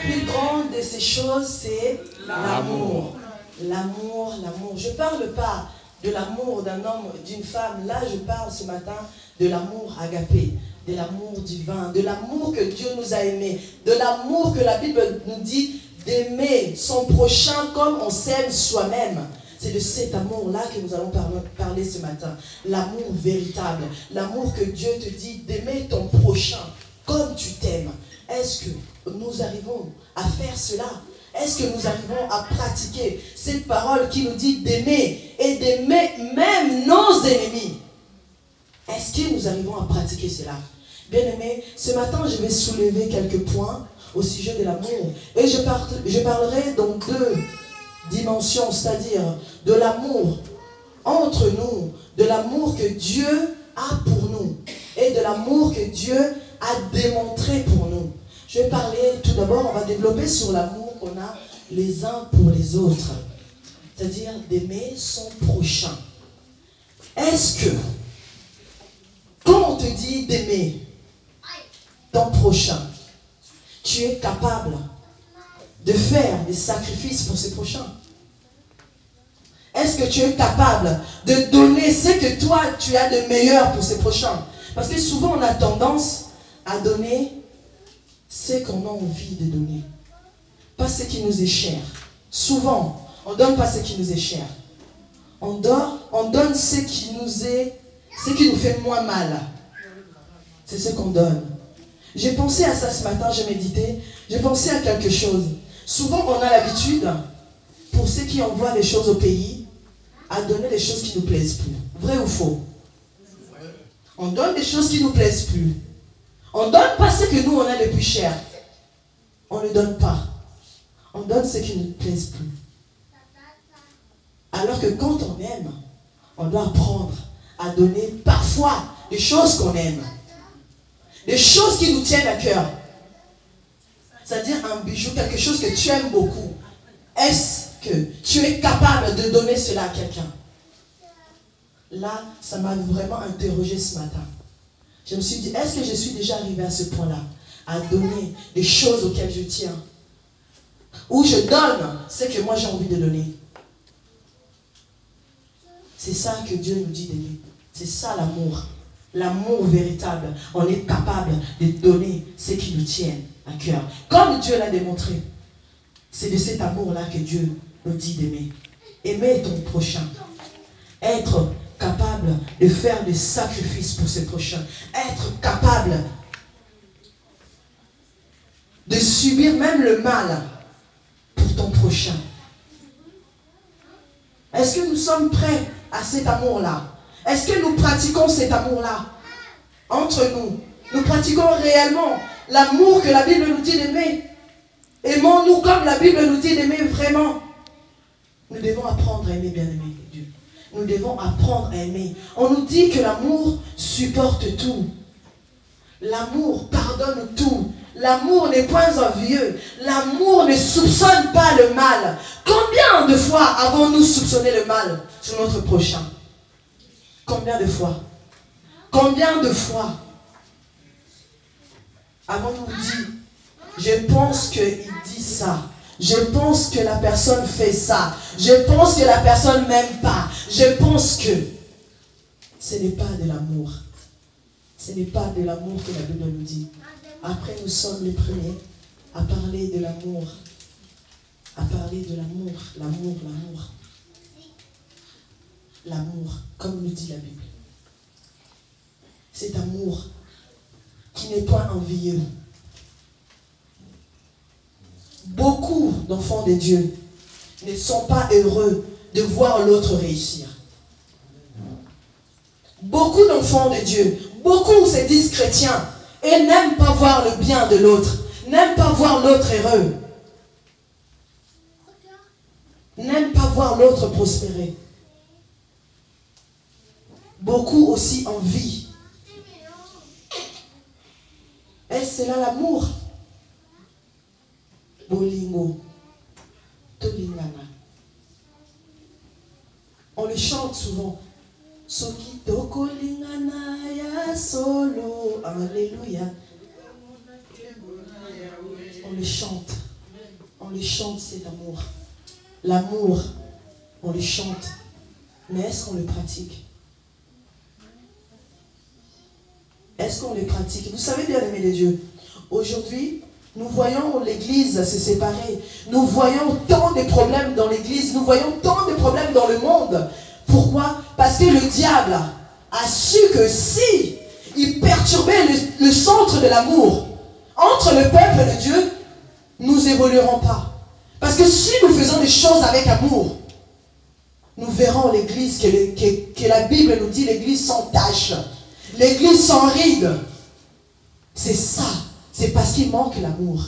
plus grande de ces choses, c'est l'amour. L'amour, l'amour. Je ne parle pas de l'amour d'un homme, d'une femme. Là, je parle ce matin de l'amour agapé, de l'amour divin, de l'amour que Dieu nous a aimés, de l'amour que la Bible nous dit d'aimer son prochain comme on s'aime soi-même. C'est de cet amour-là que nous allons parler ce matin. L'amour véritable, l'amour que Dieu te dit d'aimer ton prochain comme tu t'aimes. Est-ce que nous arrivons à faire cela? Est-ce que nous arrivons à pratiquer cette parole qui nous dit d'aimer et d'aimer même nos ennemis? Est-ce que nous arrivons à pratiquer cela? Bien-aimés, ce matin, je vais soulever quelques points au sujet de l'amour. Et je parlerai dans deux dimensions, c'est-à-dire de l'amour entre nous, de l'amour que Dieu a pour nous et de l'amour que Dieu a démontré pour nous. Je vais parler tout d'abord, on va développer sur l'amour qu'on a les uns pour les autres, c'est-à-dire d'aimer son prochain. Est-ce que, quand on te dit d'aimer ton prochain, tu es capable de faire des sacrifices pour ce prochain? Est-ce que tu es capable de donner ce que toi tu as de meilleur pour ce prochain? Parce que souvent on a tendance à donner ce qu'on a envie de donner, pas ce qui nous est cher. Souvent, on ne donne pas ce qui nous est cher. On donne ce qui nous fait moins mal. C'est ce qu'on donne. J'ai pensé à ça ce matin, j'ai médité. J'ai pensé à quelque chose. Souvent, on a l'habitude, pour ceux qui envoient des choses au pays, à donner des choses qui ne nous plaisent plus. Vrai ou faux? On donne des choses qui ne nous plaisent plus. On ne donne pas ce que nous, on a le plus cher. On ne donne pas. On donne ce qui ne nous plaise plus. Alors que quand on aime, on doit apprendre à donner parfois des choses qu'on aime. Des choses qui nous tiennent à cœur. C'est-à-dire un bijou, quelque chose que tu aimes beaucoup. Est-ce que tu es capable de donner cela à quelqu'un? Là, ça m'a vraiment interrogé ce matin. Je me suis dit, est-ce que je suis déjà arrivé à ce point-là, à donner des choses auxquelles je tiens, où je donne ce que moi j'ai envie de donner? C'est ça que Dieu nous dit d'aimer. C'est ça l'amour. L'amour véritable. On est capable de donner ce qui nous tient à cœur. Comme Dieu l'a démontré. C'est de cet amour-là que Dieu nous dit d'aimer. Aimer ton prochain. Être capable de faire des sacrifices pour ses prochains. Être capable de subir même le mal pour ton prochain. Est-ce que nous sommes prêts à cet amour-là? Est-ce que nous pratiquons cet amour-là entre nous? Nous pratiquons réellement l'amour que la Bible nous dit d'aimer. Aimons-nous comme la Bible nous dit d'aimer vraiment. Nous devons apprendre à aimer, bien-aimé Dieu. Nous devons apprendre à aimer. On nous dit que l'amour supporte tout. L'amour pardonne tout. L'amour n'est point envieux. L'amour ne soupçonne pas le mal. Combien de fois avons-nous soupçonné le mal sur notre prochain? Combien de fois? Combien de fois avons-nous dit, je pense qu'il dit ça, je pense que la personne fait ça, je pense que la personne m'aime pas, je pense que... Ce n'est pas de l'amour. Ce n'est pas de l'amour que la Bible nous dit. Après, nous sommes les premiers à parler de l'amour. À parler de l'amour, l'amour, l'amour. L'amour, comme nous dit la Bible. Cet amour qui n'est pas envieux. Beaucoup d'enfants de Dieu ne sont pas heureux de voir l'autre réussir. Beaucoup d'enfants de Dieu, beaucoup se disent chrétiens et n'aiment pas voir le bien de l'autre, n'aiment pas voir l'autre heureux, n'aiment pas voir l'autre prospérer. Beaucoup aussi envient. Est-ce là l'amour? Bolingo, tolingana. On le chante souvent. Soki toko lingana ya solo. Alléluia. On le chante. le chante cet amour. L'amour, on le chante. Mais est-ce qu'on le pratique? Est-ce qu'on le pratique? Vous savez, bien aimé de Dieu, aujourd'hui, nous voyons l'église se séparer. Nous voyons tant de problèmes dans l'église. Nous voyons tant de problèmes dans le monde. Pourquoi? Parce que le diable a su que si il perturbait le centre de l'amour entre le peuple de Dieu, nous n'évoluerons pas. Parce que si nous faisons des choses avec amour, nous verrons l'église que la Bible nous dit, l'église sans tache, l'église sans ride. C'est ça. C'est parce qu'il manque l'amour.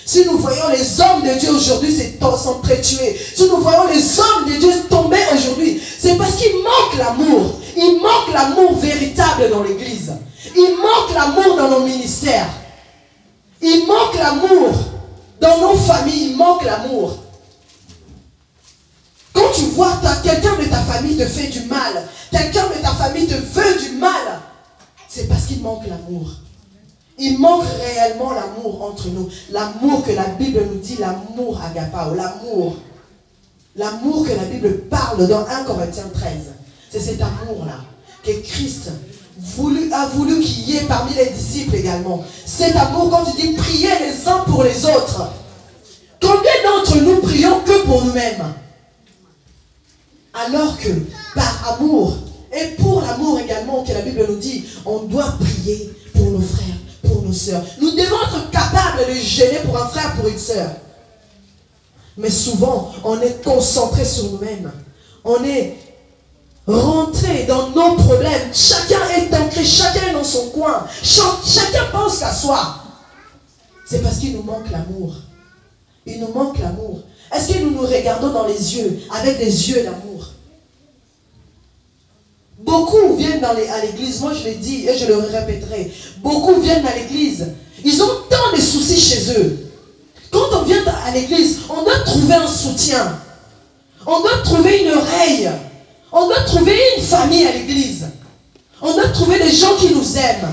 Si nous voyons les hommes de Dieu aujourd'hui s'entretuer, si nous voyons les hommes de Dieu tomber aujourd'hui, c'est parce qu'il manque l'amour. Il manque l'amour véritable dans l'église. Il manque l'amour dans nos ministères. Il manque l'amour dans nos familles. Il manque l'amour. Quand tu vois quelqu'un de ta famille te fait du mal, quelqu'un de ta famille te veut du mal, c'est parce qu'il manque l'amour. Il manque réellement l'amour entre nous. L'amour que la Bible nous dit, l'amour agapao, l'amour. L'amour que la Bible parle dans 1 Corinthiens 13. C'est cet amour-là que Christ a voulu qu'il y ait parmi les disciples également. Cet amour, quand tu dis prier les uns pour les autres. Combien d'entre nous prions que pour nous-mêmes? Alors que par amour, et pour l'amour également que la Bible nous dit, on doit prier pour nos frères, pour nos sœurs. Nous devons être capables de gêner pour un frère, pour une sœur. Mais souvent, on est concentré sur nous-mêmes. On est rentré dans nos problèmes. Chacun est ancré, chacun est dans son coin. Chacun pense qu'à soi. C'est parce qu'il nous manque l'amour. Il nous manque l'amour. Est-ce que nous nous regardons dans les yeux avec des yeux d'amour? Beaucoup viennent à l'église, moi je l'ai dit et je le répéterai. Beaucoup viennent à l'église. Ils ont tant de soucis chez eux. Quand on vient à l'église, on doit trouver un soutien. On doit trouver une oreille. On doit trouver une famille à l'église. On doit trouver des gens qui nous aiment.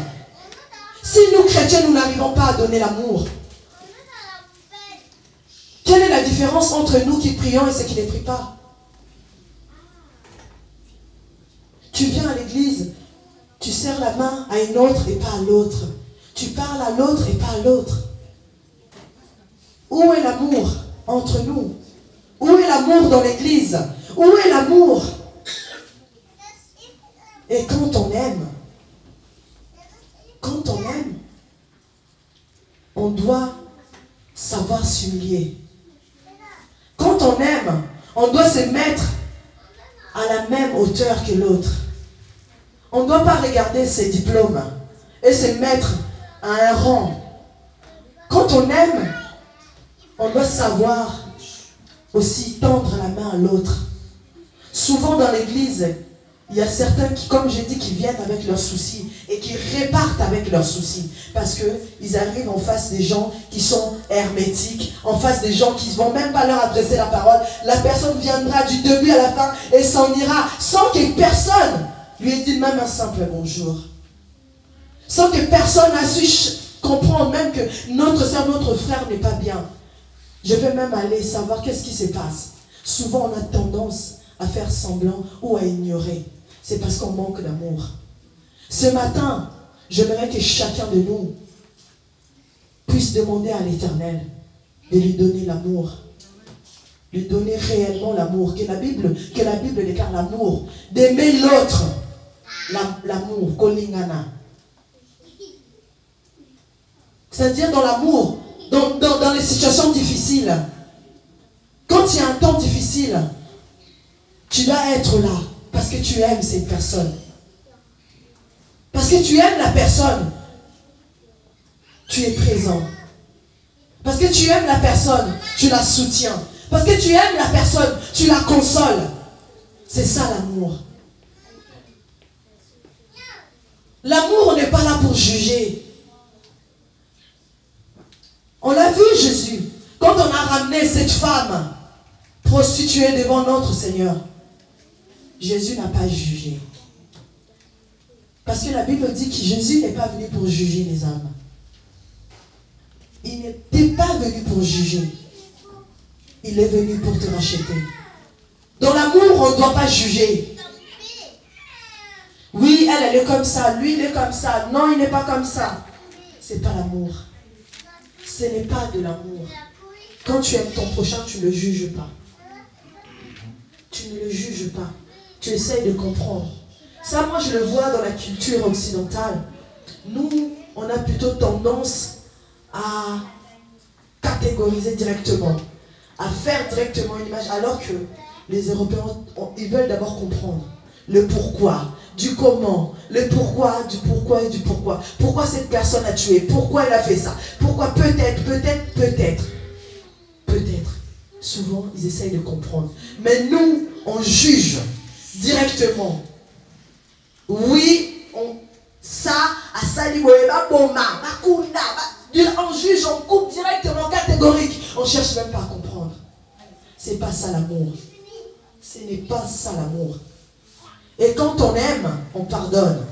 Si nous chrétiens, nous n'arrivons pas à donner l'amour. Quelle est la différence entre nous qui prions et ceux qui ne prient pas? Tu viens à l'église, tu serres la main à une autre et pas à l'autre. Tu parles à l'autre et pas à l'autre. Où est l'amour entre nous? Où est l'amour dans l'église? Où est l'amour? Et quand on aime, on doit savoir s'humilier. Quand on aime, on doit se mettre à la même hauteur que l'autre. On ne doit pas regarder ses diplômes et se mettre à un rang. Quand on aime, on doit savoir aussi tendre la main à l'autre. Souvent dans l'église, il y a certains qui, comme j'ai dit, qui viennent avec leurs soucis et qui repartent avec leurs soucis. Parce qu'ils arrivent en face des gens qui sont hermétiques, en face des gens qui ne vont même pas leur adresser la parole. La personne viendra du début à la fin et s'en ira sans que personne lui ait dit même un simple bonjour. Sans que personne n'a su comprendre même que notre soeur, notre frère n'est pas bien. Je vais même aller savoir qu'est-ce qui se passe. Souvent on a tendance à faire semblant ou à ignorer. C'est parce qu'on manque d'amour. Ce matin, j'aimerais que chacun de nous puisse demander à l'Éternel de lui donner l'amour. Lui donner réellement l'amour. Que la Bible déclare l'amour. D'aimer l'autre. L'amour. Kolingana. C'est-à-dire dans l'amour. Dans les situations difficiles. Quand il y a un temps difficile, tu dois être là. Parce que tu aimes cette personne. Parce que tu aimes la personne. Tu es présent. Parce que tu aimes la personne, tu la soutiens. Parce que tu aimes la personne, tu la consoles. C'est ça l'amour. L'amour n'est pas là pour juger. On l'a vu Jésus. Quand on a ramené cette femme prostituée devant notre Seigneur, Jésus n'a pas jugé. Parce que la Bible dit que Jésus n'est pas venu pour juger les hommes. Il n'était pas venu pour juger. Il est venu pour te racheter. Dans l'amour, on ne doit pas juger. Oui, elle est comme ça. Lui, il est comme ça. Non, il n'est pas comme ça. Ce n'est pas l'amour. Ce n'est pas de l'amour. Quand tu aimes ton prochain, tu ne le juges pas. Tu ne le juges pas. Tu essayes de comprendre. Ça, moi, je le vois dans la culture occidentale. Nous, on a plutôt tendance à catégoriser directement, à faire directement une image, alors que les Européens, ils veulent d'abord comprendre le pourquoi, du comment, le pourquoi, du pourquoi et du pourquoi. Pourquoi cette personne a tué? Pourquoi elle a fait ça? Pourquoi peut-être. Souvent, ils essayent de comprendre. Mais nous, on juge directement. Oui, on juge, on coupe directement, catégorique. On ne cherche même pas à comprendre. C'est pas ça l'amour. Ce n'est pas ça l'amour. Et quand on aime, on pardonne.